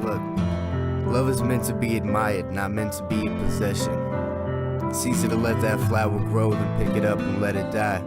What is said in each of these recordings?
look, love is meant to be admired, not meant to be a possession. It's easy to let that flower grow than pick it up and let it die.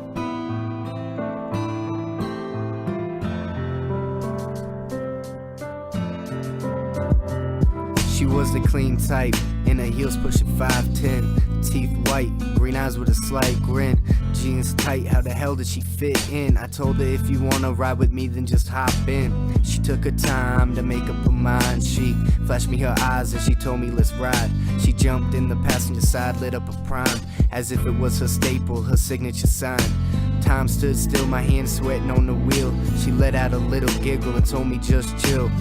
She was the clean type, in her heels pushing 5'10", teeth white, green eyes with a slight grin, jeans tight, how the hell did she fit in? I told her if you wanna ride with me then just hop in. She took her time to make up her mind, she flashed me her eyes and she told me let's ride. She jumped in the passenger side, lit up a prime, as if it was her staple, her signature sign. Time stood still, my hands sweating on the wheel. She let out a little giggle and told me just chill.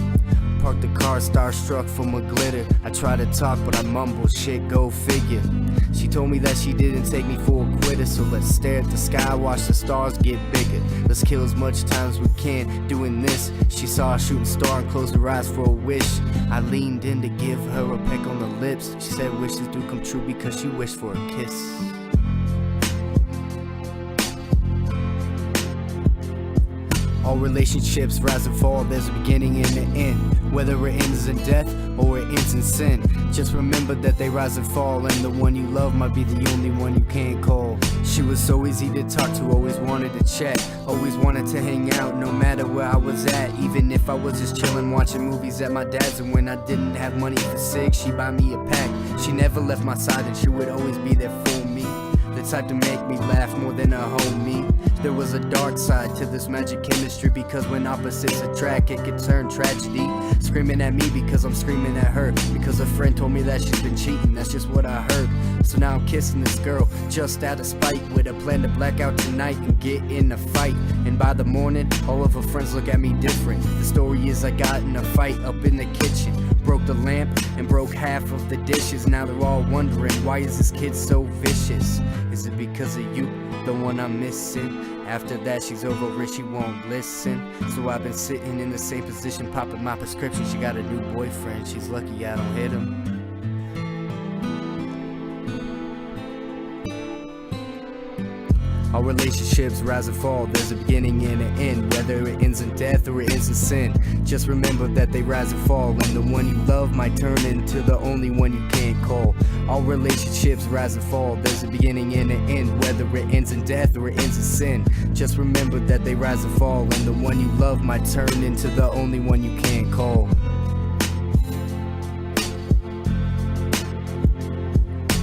Parked the car, starstruck from her glitter. I tried to talk, but I mumbled, shit, go figure. She told me that she didn't take me for a quitter, so let's stare at the sky, watch the stars get bigger. Let's kill as much time as we can doing this. She saw a shooting star and closed her eyes for a wish. I leaned in to give her a peck on the lips. She said wishes do come true because she wished for a kiss. All relationships rise and fall, there's a beginning and an end. Whether it ends in death or it ends in sin, just remember that they rise and fall, and the one you love might be the only one you can't call. She was so easy to talk to, always wanted to chat, always wanted to hang out no matter where I was at. Even if I was just chilling watching movies at my dad's, and when I didn't have money for cigs, she'd buy me a pack. She never left my side and she would always be there for me, the type to make me laugh more than a homie. There was a dark side to this magic chemistry, because when opposites attract it could turn tragedy. Screaming at me because I'm screaming at her, because a friend told me that she's been cheating, that's just what I heard. So now I'm kissing this girl just out of spite, with a plan to black out tonight and get in a fight. And by the morning all of her friends look at me different. The story is I got in a fight up in the kitchen, broke the lamp and broke half of the dishes. Now they're all wondering, why is this kid so vicious? Is it because of you, the one I'm missing? After that she's over it, she won't listen. So I've been sitting in the same position, popping my prescription. She got a new boyfriend, she's lucky I don't hit him. All relationships rise and fall, there's a beginning and an end. Whether it ends in death or it ends in sin, just remember that they rise and fall, and the one you love might turn into the only one you can't call. All relationships rise and fall, there's a beginning and an end. Whether it ends in death or it ends in sin, just remember that they rise and fall, and the one you love might turn into the only one you can't call.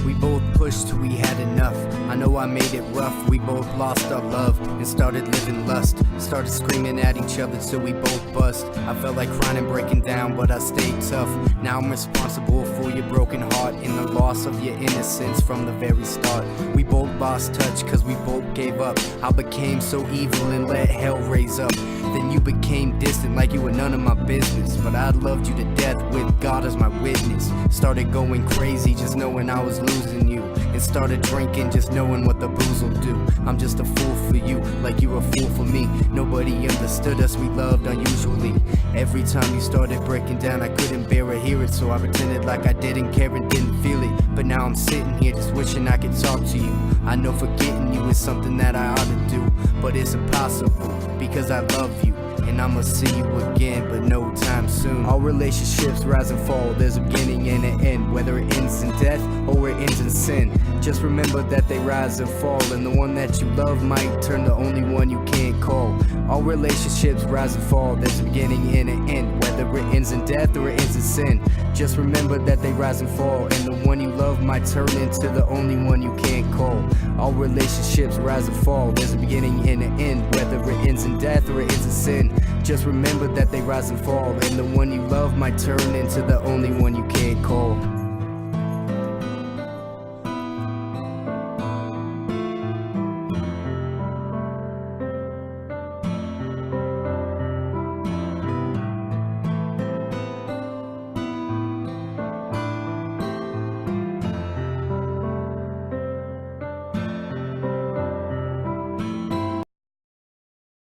We both pushed till we had enough. I know I made it rough. We both lost our love and started living lust. Started screaming at each other till we both bust. I felt like crying and breaking down, but I stayed tough. Now I'm responsible for your broken heart and the loss of your innocence from the very start. We both lost touch cause we both gave up. I became so evil and let hell raise up. Then you became distant like you were none of my business, but I loved you to death with God as my witness. Started going crazy just knowing I was losing you, and started drinking just knowing what the booze will do. I'm just a fool for you like you were a fool for me. Nobody understood us, we loved unusually. Every time you started breaking down I couldn't bear to hear it, so I pretended like I didn't care and didn't feel it. But now I'm sitting here just wishing I could talk to you. I know forgetting you is something that I ought to do, but it's impossible because I love you, and I'ma see you again, but no time soon. All relationships rise and fall, there's a beginning and an end. Whether it ends in death or it ends in sin, just remember that they rise and fall, and the one that you love might turn the only one you can't call. All relationships rise and fall, there's a beginning and an end. Whether it ends in death or it ends in sin, just remember that they rise and fall, and the one you love might turn into the only one you can't call. All relationships rise and fall, there's a beginning and an end. Whether it ends in death or it ends in sin, just remember that they rise and fall, and the one you love might turn into the only one you can't call.